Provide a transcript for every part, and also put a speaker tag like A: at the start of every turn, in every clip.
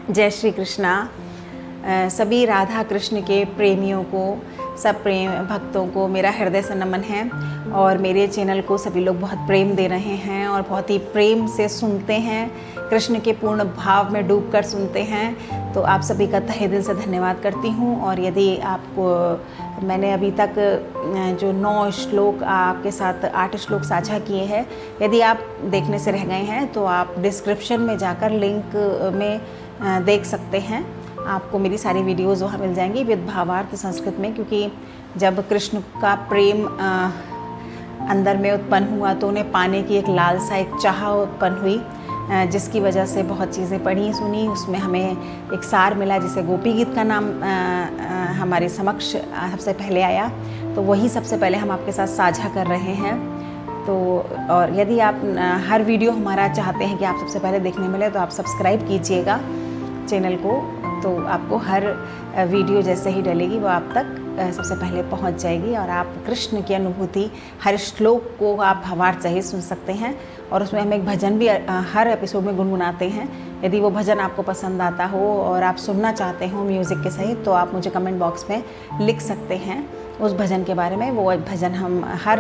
A: जय श्री कृष्णा। सभी राधा कृष्ण के प्रेमियों को, सब प्रेम भक्तों को मेरा हृदय से नमन है। और मेरे चैनल को सभी लोग बहुत प्रेम दे रहे हैं और बहुत ही प्रेम से सुनते हैं, कृष्ण के पूर्ण भाव में डूबकर सुनते हैं। तो आप सभी का तहे दिल से धन्यवाद करती हूँ। और यदि आपको मैंने अभी तक जो 9 श्लोक आपके साथ 8 श्लोक साझा किए हैं, यदि आप देखने से रह गए हैं तो आप डिस्क्रिप्शन में जाकर लिंक में देख सकते हैं। आपको मेरी सारी वीडियोज़ वहाँ मिल जाएंगी विद भावार्थ संस्कृत में, क्योंकि जब कृष्ण का प्रेम अंदर में उत्पन्न हुआ तो उन्हें पाने की एक लालसा, एक चाह उत्पन्न हुई, जिसकी वजह से बहुत चीज़ें पढ़ी सुनी। उसमें हमें एक सार मिला जिसे गोपी गीत का नाम हमारे समक्ष सबसे पहले आया। तो वही सबसे पहले हम आपके साथ साझा कर रहे हैं। तो और यदि आप हर वीडियो हमारा चाहते हैं कि आप सबसे पहले देखने मिले तो आप सब्सक्राइब कीजिएगा चैनल को, तो आपको हर वीडियो जैसे ही डलेगी वो आप तक सबसे पहले पहुंच जाएगी और आप कृष्ण की अनुभूति हर श्लोक को आप भावार्थ सहित सुन सकते हैं। और उसमें हम एक भजन भी हर एपिसोड में गुनगुनाते हैं। यदि वो भजन आपको पसंद आता हो और आप सुनना चाहते हो म्यूज़िक के सहित, तो आप मुझे कमेंट बॉक्स में लिख सकते हैं उस भजन के बारे में। वो भजन हम हर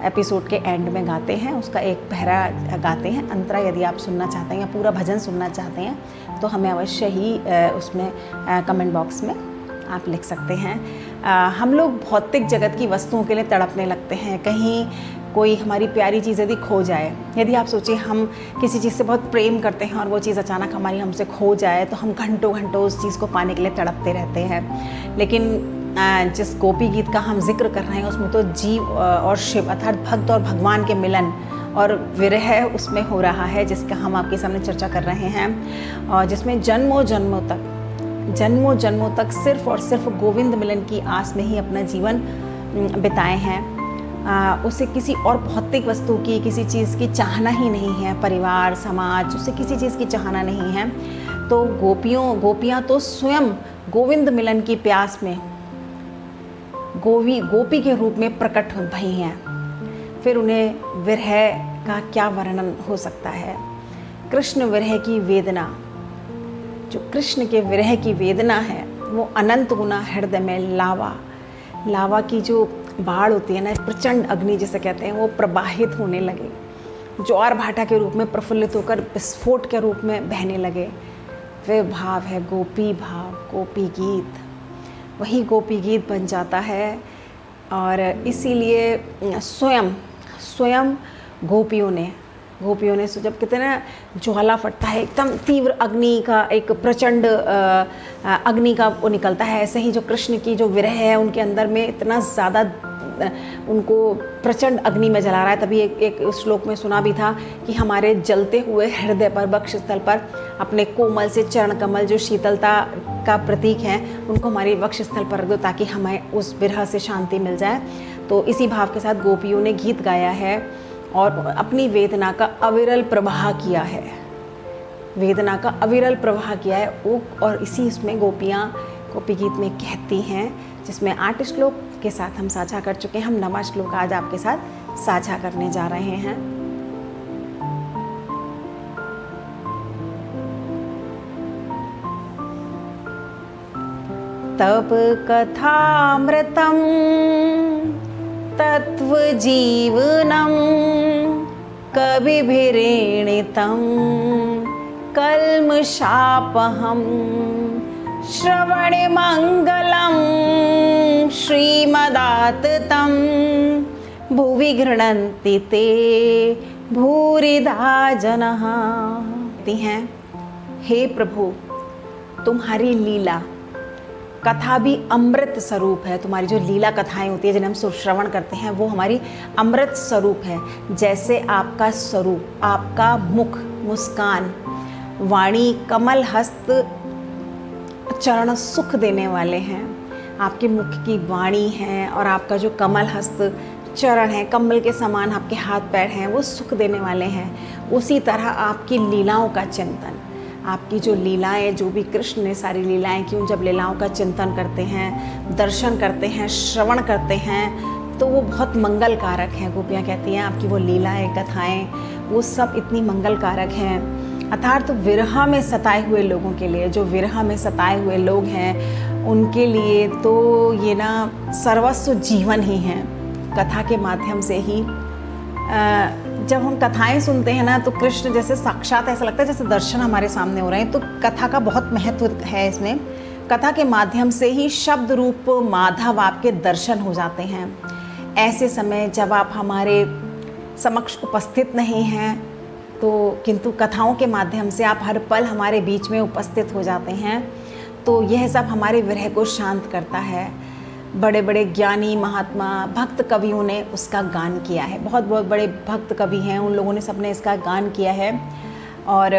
A: एपिसोड के एंड में गाते हैं, उसका एक पहरा गाते हैं, अंतरा। यदि आप सुनना चाहते हैं या पूरा भजन सुनना चाहते हैं तो हमें अवश्य ही उसमें कमेंट बॉक्स में आप लिख सकते हैं। हम लोग भौतिक जगत की वस्तुओं के लिए तड़पने लगते हैं। कहीं कोई हमारी प्यारी चीज़ यदि खो जाए, यदि आप सोचिए हम किसी चीज़ से बहुत प्रेम करते हैं और वो चीज़ अचानक हमारी हमसे खो जाए, तो हम घंटों घंटों उस चीज़ को पाने के लिए तड़पते रहते हैं। लेकिन जिस गोपी गीत का हम जिक्र कर रहे हैं उसमें तो जीव और शिव अर्थात भक्त और भगवान के मिलन और विरह उसमें हो रहा है, जिसका हम आपके सामने चर्चा कर रहे हैं। और जिसमें जन्मों जन्मों तक सिर्फ और सिर्फ गोविंद मिलन की आस में ही अपना जीवन बिताए हैं। उसे किसी और भौतिक वस्तु की, किसी चीज़ की चाहना ही नहीं है। परिवार, समाज, उसे किसी चीज़ की चाहना नहीं है। तो गोपियाँ तो स्वयं गोविंद मिलन की प्यास में गोपी के रूप में प्रकट भई हैं। फिर उन्हें विरह का क्या वर्णन हो सकता है। कृष्ण विरह की वेदना, जो कृष्ण के विरह की वेदना है वो अनंत गुना हृदय में लावा की जो बाढ़ होती है ना, प्रचंड अग्नि जिसे कहते हैं, वो प्रवाहित होने लगे, ज्वार भाटा के रूप में प्रफुल्लित होकर विस्फोट के रूप में बहने लगे। वे भाव है गोपी भाव, गोपी गीत, वही गोपी गीत बन जाता है। और इसीलिए स्वयं गोपियों ने जब कहते हैं ना ज्वाला फटता है, एकदम तीव्र अग्नि का एक प्रचंड अग्नि का वो निकलता है, ऐसे ही जो कृष्ण की जो विरह है उनके अंदर में इतना ज़्यादा उनको प्रचंड अग्नि में जला रहा है। तभी एक श्लोक में सुना भी था कि हमारे जलते हुए हृदय पर, वक्षस्थल पर अपने कोमल से चरण कमल जो शीतलता का प्रतीक है उनको हमारे वक्षस्थल पर रख दो ताकि हमें उस विरह से शांति मिल जाए। तो इसी भाव के साथ गोपियों ने गीत गाया है और अपनी वेदना का अविरल प्रवाह किया है, वो। और इसी उसमें गोपी गीत में कहती हैं, जिसमें 8 श्लोक के साथ हम साझा कर चुके हैं। हम 9वां श्लोक आज आपके साथ साझा करने जा रहे हैं। तप कथामृतम तत्व जीवनम कविभिरीणितं कल्मषापहं श्रवणे मंगलम श्रीमदाततं भुवि गृह्णन्ति ते भूरिदा जनः। कहती हैं, हे प्रभु, तुम्हारी लीला कथा भी अमृत स्वरूप है। तुम्हारी जो लीला कथाएं होती है जिन्हें हम श्रवण करते हैं वो हमारी अमृत स्वरूप है। जैसे आपका स्वरूप, आपका मुख मुस्कान, वाणी कमल हस्त, चरण सुख देने वाले हैं। आपके मुख की वाणी है और आपका जो कमल हस्त चरण है, कमल के समान आपके हाथ पैर हैं, वो सुख देने वाले हैं। उसी तरह आपकी लीलाओं का चिंतन, आपकी जो लीलाएं, जो भी कृष्ण ने सारी लीलाएं की, उन जब लीलाओं का चिंतन करते हैं, दर्शन करते हैं, श्रवण करते हैं, तो वो बहुत मंगल कारक हैं। गोपियाँ कहती हैं आपकी वो लीलाएं, कथाएं, वो सब इतनी मंगल कारक हैं। अर्थात विरह में सताए हुए लोगों के लिए, जो विरह में सताए हुए लोग हैं उनके लिए तो ये ना सर्वस्व जीवन ही है। कथा के माध्यम से ही जब हम कथाएं सुनते हैं ना तो कृष्ण जैसे साक्षात, ऐसा लगता है जैसे दर्शन हमारे सामने हो रहे हैं। तो कथा का बहुत महत्व है इसमें। कथा के माध्यम से ही शब्द रूप माधव आपके दर्शन हो जाते हैं। ऐसे समय जब आप हमारे समक्ष उपस्थित नहीं हैं तो किंतु कथाओं के माध्यम से आप हर पल हमारे बीच में उपस्थित हो जाते हैं, तो यह सब हमारे विरह को शांत करता है। बड़े बड़े ज्ञानी महात्मा भक्त कवियों ने उसका गान किया है। बहुत बहुत बड़े भक्त कवि हैं, उन लोगों ने सबने इसका गान किया है। और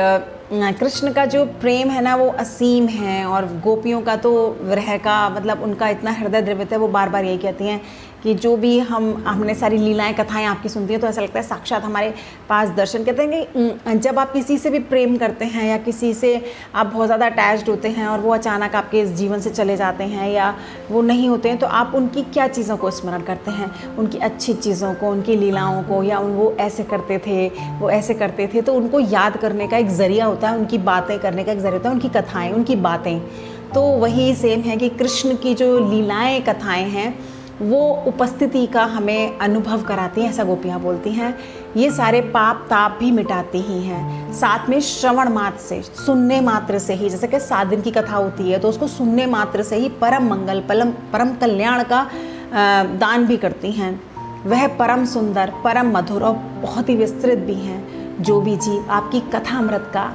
A: कृष्ण का जो प्रेम है ना वो असीम है, और गोपियों का तो विरह का मतलब उनका इतना हृदय द्रवित है। वो बार बार यही कहती हैं कि जो भी हमने सारी लीलाएं कथाएं आपकी सुनती हैं तो ऐसा लगता है साक्षात हमारे पास दर्शन। कहते हैं कि जब आप किसी से भी प्रेम करते हैं या किसी से आप बहुत ज़्यादा अटैच्ड होते हैं और वो अचानक आपके इस जीवन से चले जाते हैं या वो नहीं होते हैं, तो आप उनकी क्या चीज़ों को स्मरण करते हैं? उनकी अच्छी चीज़ों को, उनकी लीलाओं को, या वो ऐसे करते थे, वो ऐसे करते थे, तो उनको याद करने का एक ज़रिया होता है, उनकी बातें करने का एक ज़रिया होता है, उनकी कथाएँ, उनकी बातें। तो वही सेम है कि कृष्ण की जो लीलाएँ कथाएँ हैं वो उपस्थिति का हमें अनुभव कराती हैं, ऐसा गोपियाँ बोलती हैं। ये सारे पाप ताप भी मिटाती ही हैं। साथ में श्रवण मात्र से, सुनने मात्र से ही, जैसे कि 7 दिन की कथा होती है तो उसको सुनने मात्र से ही परम मंगल परम कल्याण का दान भी करती हैं। वह परम सुंदर, परम मधुर और बहुत ही विस्तृत भी हैं। जो भी जीव आपकी कथा अमृत का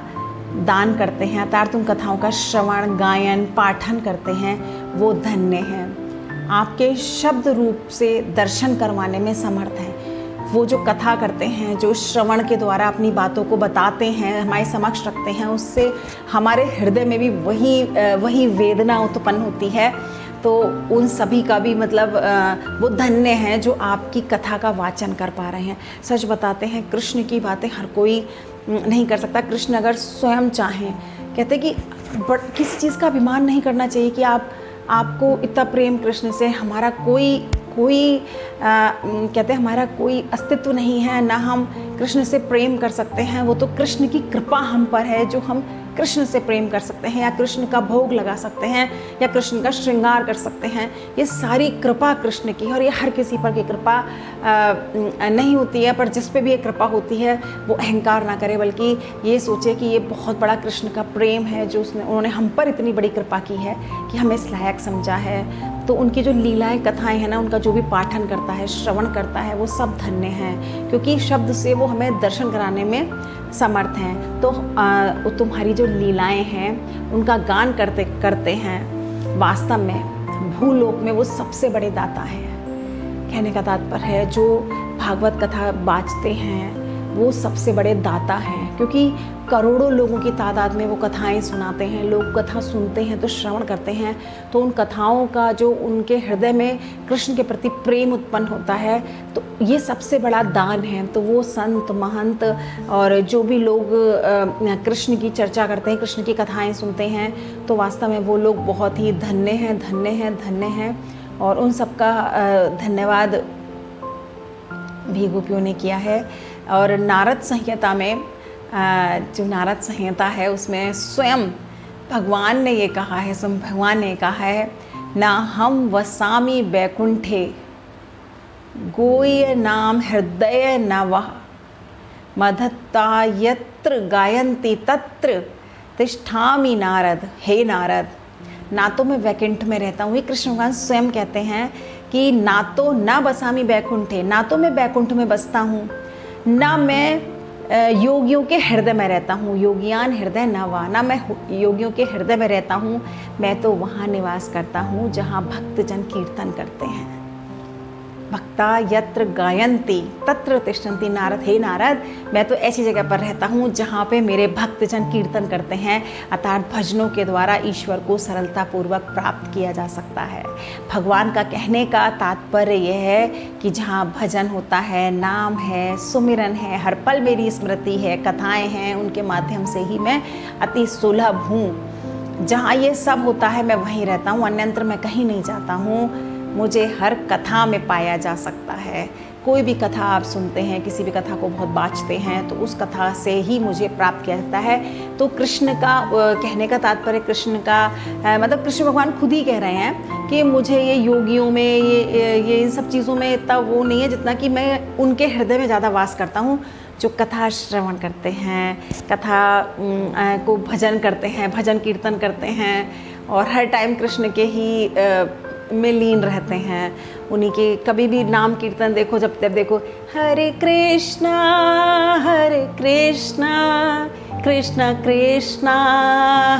A: दान करते हैं, अर्थात उन कथाओं का श्रवण, गायन, पाठन करते हैं, वो धन्य हैं। आपके शब्द रूप से दर्शन करवाने में समर्थ हैं। वो जो कथा करते हैं, जो श्रवण के द्वारा अपनी बातों को बताते हैं, हमारे समक्ष रखते हैं, उससे हमारे हृदय में भी वही वेदना उत्पन्न होती है। तो उन सभी का भी मतलब वो धन्य हैं जो आपकी कथा का वाचन कर पा रहे हैं। सच बताते हैं, कृष्ण की बातें हर कोई नहीं कर सकता। कृष्ण अगर स्वयं चाहें, कहते कि किसी चीज़ का अभिमान नहीं करना चाहिए कि आपको इतना प्रेम कृष्ण से, हमारा कोई कहते हैं हमारा कोई अस्तित्व नहीं है, ना हम कृष्ण से प्रेम कर सकते हैं। वो तो कृष्ण की कृपा हम पर है जो हम कृष्ण से प्रेम कर सकते हैं, या कृष्ण का भोग लगा सकते हैं, या कृष्ण का श्रृंगार कर सकते हैं। ये सारी कृपा कृष्ण की है, और ये हर किसी पर की कृपा नहीं होती है। पर जिस पे भी ये कृपा होती है वो अहंकार ना करे, बल्कि ये सोचे कि ये बहुत बड़ा कृष्ण का प्रेम है जो उन्होंने हम पर इतनी बड़ी कृपा की है कि हमें इस लायक समझा है। तो उनकी जो लीलाएं कथाएं हैं ना, उनका जो भी पाठन करता है, श्रवण करता है, वो सब धन्य हैं, क्योंकि शब्द से वो हमें दर्शन कराने में समर्थ हैं। तो तुम्हारी जो लीलाएं हैं उनका गान करते हैं, वास्तव में भूलोक में वो सबसे बड़े दाता हैं। कहने का तात्पर्य है जो भागवत कथा बाँचते हैं वो सबसे बड़े दाता हैं, क्योंकि करोड़ों लोगों की तादाद में वो कथाएं सुनाते हैं। लोग कथा सुनते हैं तो श्रवण करते हैं, तो उन कथाओं का जो उनके हृदय में कृष्ण के प्रति प्रेम उत्पन्न होता है, तो ये सबसे बड़ा दान है। तो वो संत महंत और जो भी लोग कृष्ण की चर्चा करते हैं, कृष्ण की कथाएं सुनते हैं, तो वास्तव में वो लोग बहुत ही धन्य हैं, धन्य हैं, धन्य हैं। और उन सबका धन्यवाद भी गोपियों ने किया है। और नारद संहिता में जो नारद संहिता है उसमें स्वयं भगवान ने ये कहा है, स्वयं भगवान ने कहा है, ना हम वसामी बैकुंठे गोय नाम हृदय न वह मधत्ता यत्र गायन्ति तत्र तिष्ठामि नारद। हे नारद, ना तो मैं वैकुंठ में रहता हूँ, ये कृष्ण भगवान स्वयं कहते हैं कि ना तो ना बसामी बैकुंठे, ना तो मैं बैकुंठ में बसता हूँ, ना मैं योगियों के हृदय में रहता हूँ, योगियान हृदय नवा, ना मैं योगियों के हृदय में रहता हूँ, मैं तो वहाँ निवास करता हूँ जहाँ भक्तजन कीर्तन करते हैं। भक्ता यत्र गायन्ति तत्र तिष्ठन्ति नारद। हे नारद, मैं तो ऐसी जगह पर रहता हूँ जहाँ पे मेरे भक्तजन कीर्तन करते हैं, अर्थात भजनों के द्वारा ईश्वर को सरलतापूर्वक प्राप्त किया जा सकता है। भगवान का कहने का तात्पर्य यह है कि जहाँ भजन होता है, नाम है, सुमिरन है, हर पल मेरी स्मृति है, कथाएँ हैं, उनके माध्यम से ही मैं अति सुलभ हूँ। जहाँ ये सब होता है मैं वहीं रहता हूँ, अन्यत्र मैं कहीं नहीं जाता हूँ। मुझे हर कथा में पाया जा सकता है। कोई भी कथा आप सुनते हैं, किसी भी कथा को बहुत बाँचते हैं, तो उस कथा से ही मुझे प्राप्त किया जाता है। तो कृष्ण का कहने का तात्पर्य, कृष्ण का मतलब कृष्ण भगवान खुद ही कह रहे हैं कि मुझे ये योगियों में, ये इन सब चीज़ों में इतना वो नहीं है जितना कि मैं उनके हृदय में ज़्यादा वास करता हूँ, जो कथा श्रवण करते हैं, कथा को भजन करते हैं, भजन कीर्तन करते हैं और हर टाइम कृष्ण के ही में लीन रहते हैं। उन्हीं के कभी भी नाम कीर्तन देखो, जब तब देखो हरे कृष्णा कृष्ण कृष्णा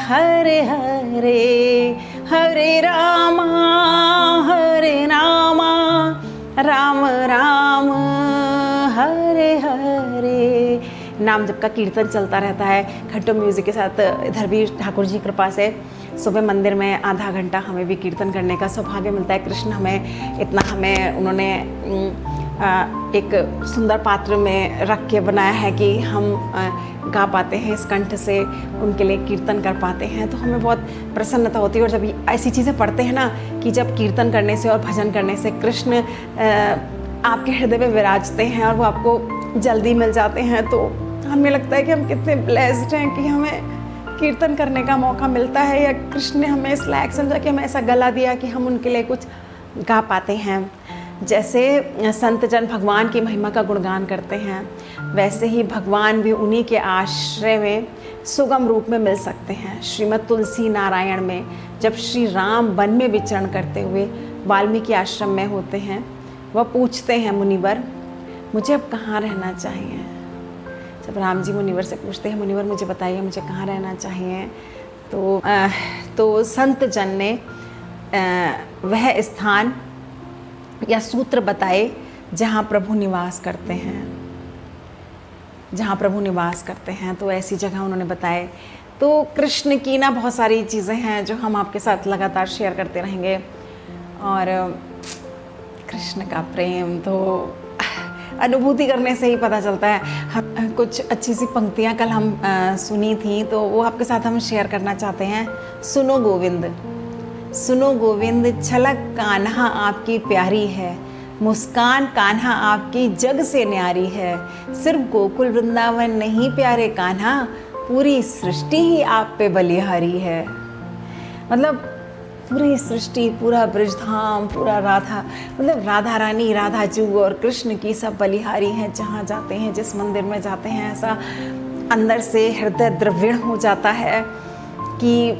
A: हरे हरे, हरे रामा राम राम हरे हरे। नाम जप का कीर्तन चलता रहता है खट्टो म्यूज़िक के साथ। इधर भी ठाकुर जी कृपा से सुबह मंदिर में आधा घंटा हमें भी कीर्तन करने का सौभाग्य मिलता है। कृष्ण हमें उन्होंने एक सुंदर पात्र में रख के बनाया है कि हम गा पाते हैं, इस कंठ से उनके लिए कीर्तन कर पाते हैं, तो हमें बहुत प्रसन्नता होती है। और जब ऐसी चीज़ें पढ़ते हैं ना कि जब कीर्तन करने से और भजन करने से कृष्ण आपके हृदय में विराजते हैं और वो आपको जल्दी मिल जाते हैं, तो हमें लगता है कि हम कितने ब्लेस्ड हैं कि हमें कीर्तन करने का मौका मिलता है, या कृष्ण ने हमें इस लायक समझा कि हमें ऐसा गला दिया कि हम उनके लिए कुछ गा पाते हैं। जैसे संत जन भगवान की महिमा का गुणगान करते हैं, वैसे ही भगवान भी उन्हीं के आश्रय में सुगम रूप में मिल सकते हैं। श्रीमद् तुलसी नारायण में जब श्री राम वन में विचरण करते हुए वाल्मीकि आश्रम में होते हैं, वह पूछते हैं मुनिवर, मुझे अब कहाँ रहना चाहिए। जब राम जी मुनिवर से पूछते हैं, मुनिवर मुझे बताइए मुझे कहाँ रहना चाहिए, तो संत जन ने वह स्थान या सूत्र बताए जहाँ प्रभु निवास करते हैं, तो ऐसी जगह उन्होंने बताए। तो कृष्ण की ना बहुत सारी चीज़ें हैं जो हम आपके साथ लगातार शेयर करते रहेंगे। और कृष्ण का प्रेम तो अनुभूति करने से ही पता चलता है। हम कुछ अच्छी सी पंक्तियाँ कल हम सुनी थी, तो वो आपके साथ हम शेयर करना चाहते हैं। सुनो गोविंद छलक कान्हा आपकी प्यारी है, मुस्कान कान्हा आपकी जग से न्यारी है। सिर्फ गोकुल वृंदावन नहीं प्यारे कान्हा, पूरी सृष्टि ही आप पे बलिहारी है। मतलब पूरी सृष्टि, पूरा ब्रजधाम, पूरा राधा, मतलब राधा रानी, राधा जू और कृष्ण की सब बलिहारी हैं। जहाँ जाते हैं, जिस मंदिर में जाते हैं, ऐसा अंदर से हृदय द्रविण हो जाता है कि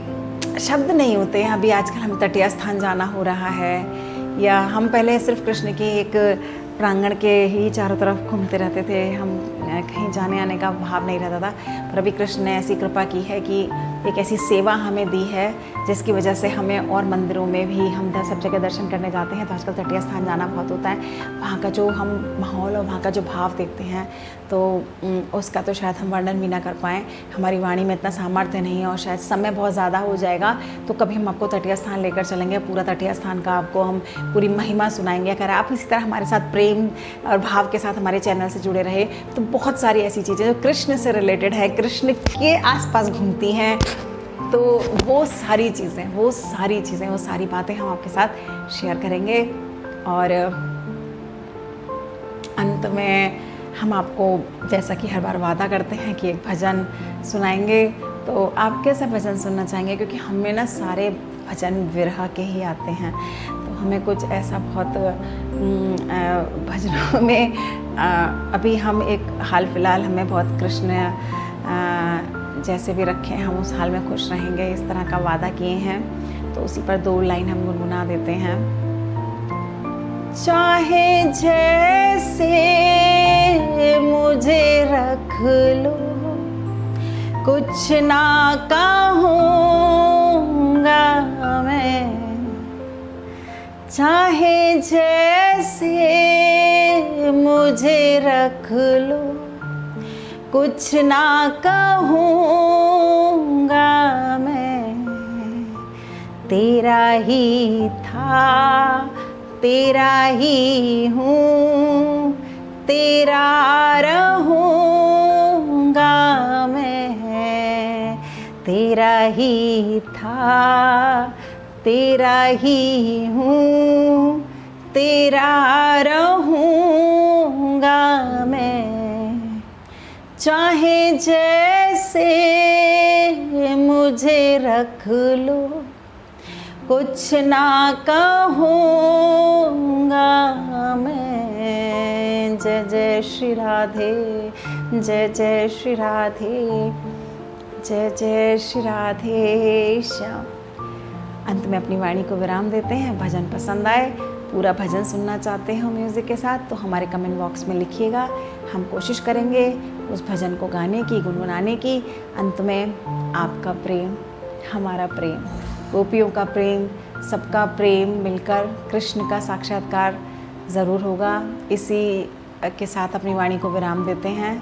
A: शब्द नहीं होते हैं। अभी आजकल हम तटीय स्थान जाना हो रहा है, या हम पहले सिर्फ कृष्ण के एक प्रांगण के ही चारों तरफ घूमते रहते थे, हम कहीं जाने आने का भाव नहीं रहता था। पर अभी कृष्ण ने ऐसी कृपा की है कि एक ऐसी सेवा हमें दी है जिसकी वजह से हमें और मंदिरों में भी हम सब जगह दर्शन करने जाते हैं। तो आजकल तटीय स्थान जाना बहुत होता है। वहाँ का जो हम माहौल और वहाँ का जो भाव देखते हैं, तो उसका तो शायद हम वर्णन भी ना कर पाएँ। हमारी वाणी में इतना सामर्थ्य नहीं है, और शायद समय बहुत ज़्यादा हो जाएगा तो कभी हम आपको तटीय स्थान लेकर चलेंगे, पूरा तटीय स्थान का आपको हम पूरी महिमा सुनाएंगे। अगर आप इसी तरह हमारे साथ प्रेम और भाव के साथ हमारे चैनल से जुड़े रहे, तो बहुत सारी ऐसी चीज़ें जो कृष्ण से रिलेटेड है, कृष्ण के आसपास घूमती हैं, तो वो सारी बातें हम आपके साथ शेयर करेंगे। और अंत में हम आपको, जैसा कि हर बार वादा करते हैं, कि एक भजन सुनाएंगे। तो आप कैसा भजन सुनना चाहेंगे, क्योंकि हमें ना सारे भजन विरह के ही आते हैं, तो हमें कुछ ऐसा बहुत भजनों में अभी हम एक हाल फिलहाल हमें बहुत कृष्ण जैसे भी रखें, हम उस हाल में खुश रहेंगे, इस तरह का वादा किए हैं। तो उसी पर 2 लाइन हम गुनगुना देते हैं। चाहे जैसे मुझे रख लो, कुछ ना कहूँगा मैं। चाहे जैसे मुझे रख लो, कुछ ना कहूँगा मैं। तेरा ही था, तेरा ही हूँ, तेरा रहूँगा मैं। तेरा ही था, तेरा ही हूँ, तेरा रहूँगा मैं, चाहे जैसे मुझे रख लो, कुछ ना कहूँगा मैं। जय जय श्री राधे, जय जय श्री राधे, जय जय श्री राधे श्याम। अंत में अपनी वाणी को विराम देते हैं। भजन पसंद आए, पूरा भजन सुनना चाहते हो म्यूज़िक के साथ, तो हमारे कमेंट बॉक्स में लिखिएगा। हम कोशिश करेंगे उस भजन को गाने की, गुनगुनाने की। अंत में आपका प्रेम, हमारा प्रेम, गोपियों का प्रेम, सबका प्रेम मिलकर कृष्ण का साक्षात्कार ज़रूर होगा। इसी के साथ अपनी वाणी को विराम देते हैं।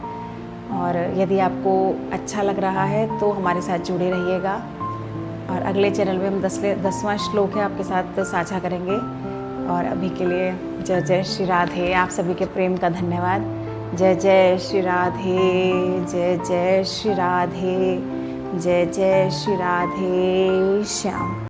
A: और यदि आपको अच्छा लग रहा है तो हमारे साथ जुड़े रहिएगा। और अगले चैनल में हम 10वां श्लोक है आपके साथ साझा करेंगे। और अभी के लिए जय जय श्री राधे। आप सभी के प्रेम का धन्यवाद। जय जय श्री राधे, जय जय श्री राधे, जय जय श्री राधे श्याम।